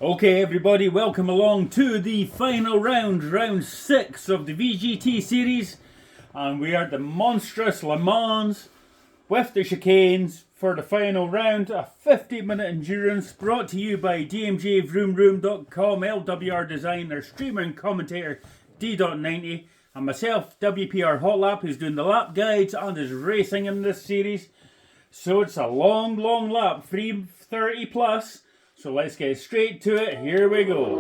Okay everybody, welcome along to the final round, round 6 of the VGT series, and we are at the monstrous Le Mans with the chicanes for the final round, a 50-minute endurance brought to you by dmjvroomroom.com, LWR designer, streamer and commentator D.90, and myself, WPR Hotlap, who's doing the lap guides and is racing in this series. So it's a long lap, 330 plus. So let's get straight to it. Here we go.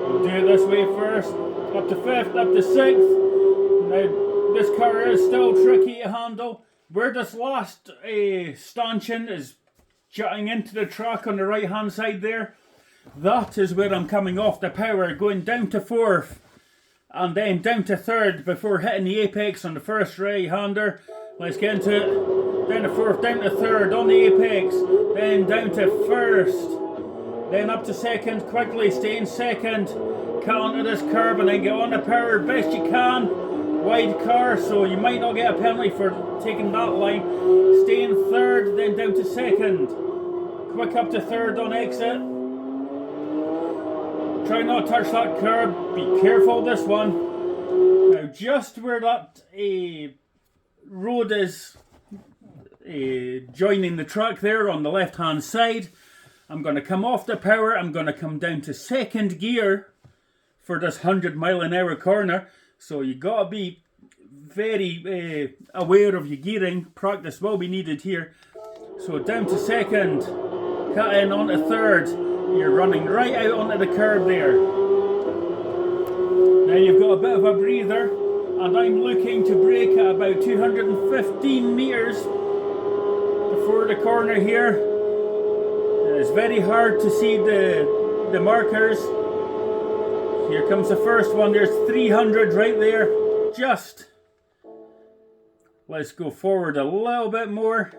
We'll do it this way first. Up to 5th, up to 6th. Now, this car is still tricky to handle. Where this last stanchion is jutting into the track on the right hand side there, that is where I'm coming off the power, going down to 4th and then down to 3rd before hitting the apex on the first right hander. Let's get into it. Down to 4th, down to 3rd on the apex, then down to 1st, then up to 2nd, quickly stay in 2nd, cut onto this curb and then get on the power best you can. Wide car, so you might not get a penalty for taking that line. Stay in 3rd, then down to 2nd, quick up to 3rd on exit. Try not to touch that curb, be careful this one. Now just where that road is joining the track there on the left hand side, I'm going to come off the power. I'm going to come down to 2nd gear for this 100-mile-an-hour corner, so you got to be very aware of your gearing. Practice will be needed here. So down to 2nd, cut in onto 3rd, you're running right out onto the curb there. Now you've got a bit of a breather, and I'm looking to brake at about 215 metres before the corner here. It's very hard to see the markers. Here comes the first one. There's 300 right there. Just. Let's go forward a little bit more.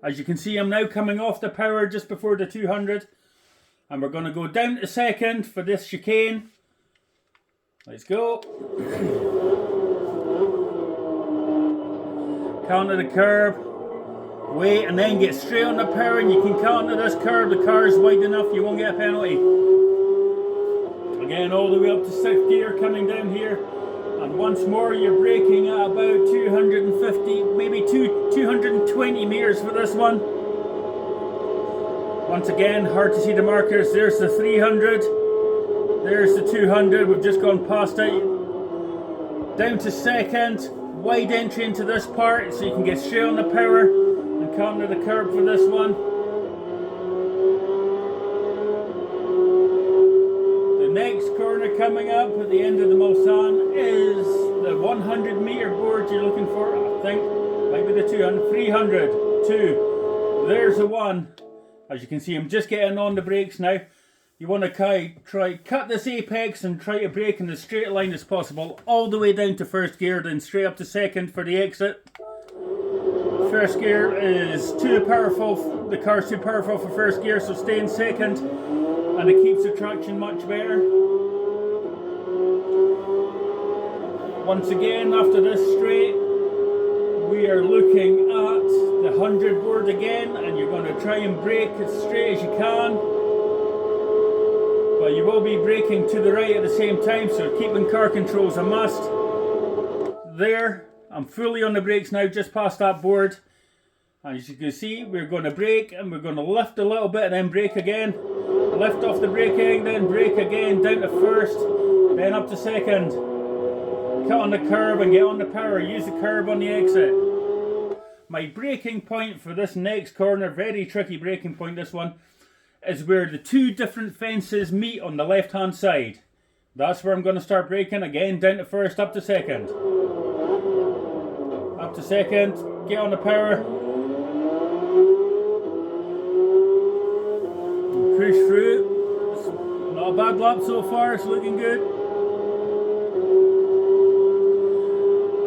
As you can see, I'm now coming off the power just before the 200. And we're going to go down to 2nd for this chicane. Let's go. Counter the curb. Wait and then get straight on the power, and you can cut onto this curb. The car is wide enough, you won't get a penalty. Again, all the way up to 6th gear, coming down here. And once more, you're braking at about 250, maybe 220 metres for this one. Once again, hard to see the markers. There's the 300. There's the 200. We've just gone past it. Down to 2nd. Wide entry into this part, so you can get straight on the power. Come to the curb for this one. The next corner coming up at the end of the Mulsanne is the 100-metre board you're looking for, I think. Might be the 200, 300, 2. There's the 1. As you can see, I'm just getting on the brakes now. You want to try cut this apex and try to brake in as straight line as possible, all the way down to 1st gear, then straight up to 2nd for the exit. 1st gear is too powerful, the car's too powerful for 1st gear, so stay in 2nd and it keeps the traction much better. Once again, after this straight, we are looking at the 100 board again, and you're going to try and brake as straight as you can, but you will be braking to the right at the same time, so keeping car control is a must. There. I'm fully on the brakes now, just past that board. And as you can see, we're going to brake and we're going to lift a little bit and then brake again. Lift off the braking, then brake again, down to 1st, then up to 2nd. Cut on the curb and get on the power. Use the curb on the exit. My braking point for this next corner, very tricky braking point this one, is where the two different fences meet on the left hand side. That's where I'm going to start braking again, down to 1st, up to 2nd. Up to 2nd, get on the power, push through. It's not a bad lap so far, it's looking good.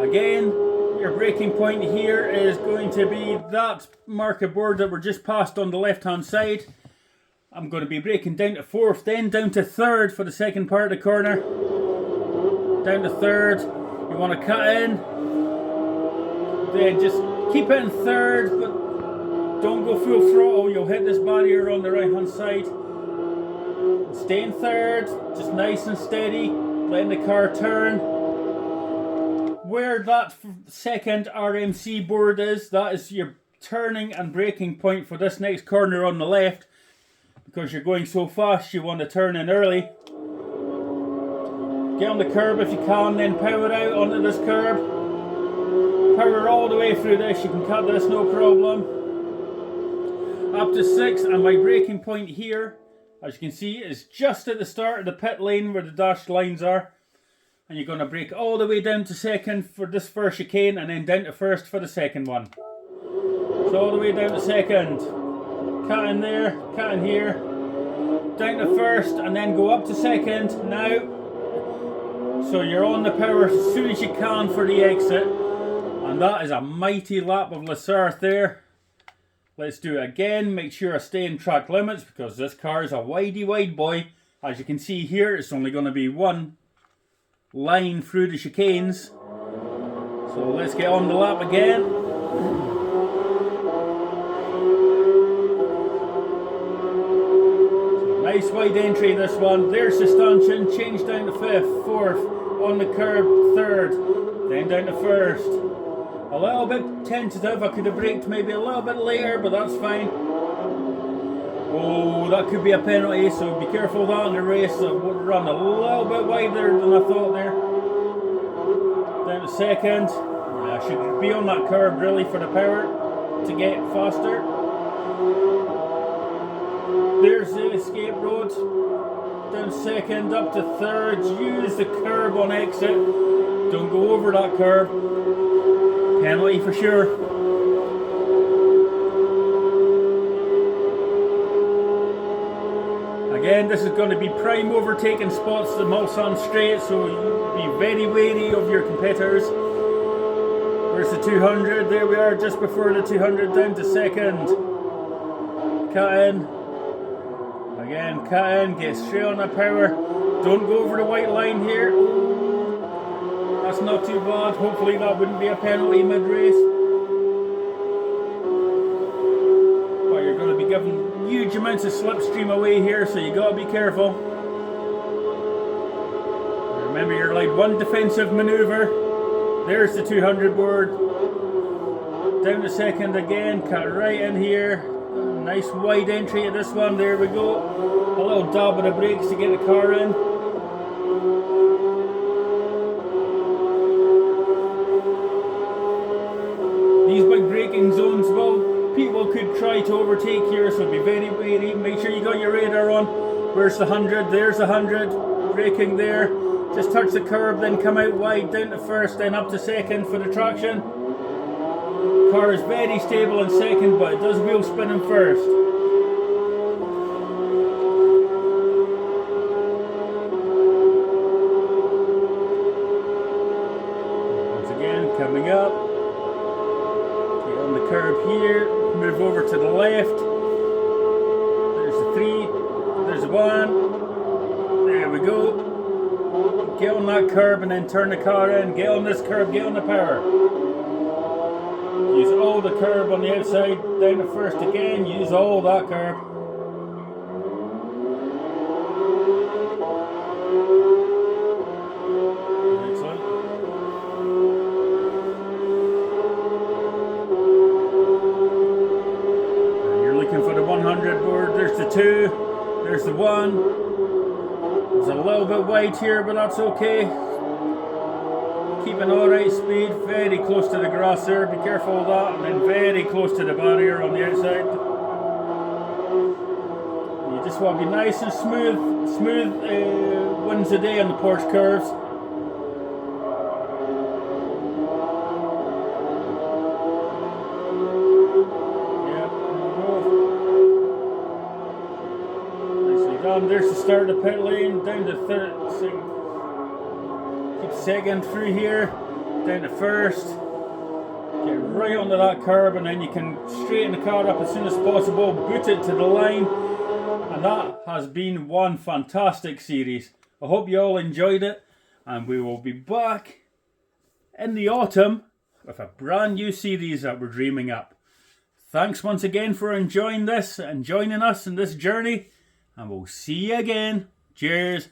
Again, your braking point here is going to be that marker board that we're just past on the left hand side. I'm going to be braking down to 4th, then down to 3rd for the second part of the corner. Down to 3rd, you want to cut in. Then just keep it in 3rd, but Don't go full throttle, you'll hit this barrier on the right hand side. Stay in third, just nice and steady, letting the car turn. Where that second RMC board is, that is your turning and braking point for this next corner on the left. Because you're going so fast, you want to turn in early. Get on the curb if you can, then power out onto this curb. Power all the way through this, you can cut this no problem. Up to 6, and my braking point here, as you can see, is just at the start of the pit lane where the dashed lines are. And you're going to brake all the way down to second for this first chicane, and then down to first for the second one. So all the way down to second. Cut in there, cut in here, down to first, and then go up to second now. So you're on the power as soon as you can for the exit. And that is a mighty lap of Le Sarthe there. Let's do it again. Make sure I stay in track limits because this car is a widey wide boy. As you can see here, it's only going to be one line through the chicanes. So let's get on the lap again. So nice wide entry this one. There's the stanchion. Change down to 5th, 4th, on the curb 3rd, then down to 1st. A little bit tentative, I could have braked maybe a little bit later, but that's fine. Oh, that could be a penalty, so be careful of that in the race. I would run a little bit wider than I thought there. Down to second. Yeah, I should be on that curb really for the power to get faster. There's the escape road. Down second, up to third. Use the curb on exit. Don't go over that curb. Penalty for sure. Again, this is going to be prime overtaking spots, the Mulsanne straight, so be very wary of your competitors. Where's the 200? There we are, just before the 200, down to second. Cut in. Again, cut in, get straight on the power. Don't go over the white line here. That's not too bad. Hopefully that wouldn't be a penalty mid-race. But you're going to be given huge amounts of slipstream away here, so you got to be careful. Remember, you're allowed one defensive manoeuvre. There's the 200 board. Down to second again. Cut right in here. Nice wide entry at this one. There we go. A little dab of the brakes to get the car in. These big braking zones, well, people could try to overtake here, so be very wary. Make sure you got your radar on. Where's the 100? There's the 100. Braking there. Just touch the curb, then come out wide, down to first, then up to second for the traction. Car is very stable in second, but it does wheel spin in first. Once again, coming up. On the curb here, move over to the left. There's the 3, there's the 1. There we go. Get on that curb and then turn the car in. Get on this curb, get on the power. Use all the curb on the outside, down to first again. Use all that curb. Excellent. For the 100 board, there's the 2, there's the 1. It's a little bit wide here, but that's okay. Keep an alright speed, very close to the grass there, be careful of that, and then very close to the barrier on the outside. You just want to be nice and smooth wins the day on the Porsche curves. There's the start of the pit lane, down to third, keep second through here, down to first, get right onto that curb, and then you can straighten the car up as soon as possible, boot it to the line, and that has been one fantastic series. I hope you all enjoyed it, and we will be back in the autumn with a brand new series that we're dreaming up. Thanks once again for enjoying this and joining us in this journey. And we'll see you again. Cheers.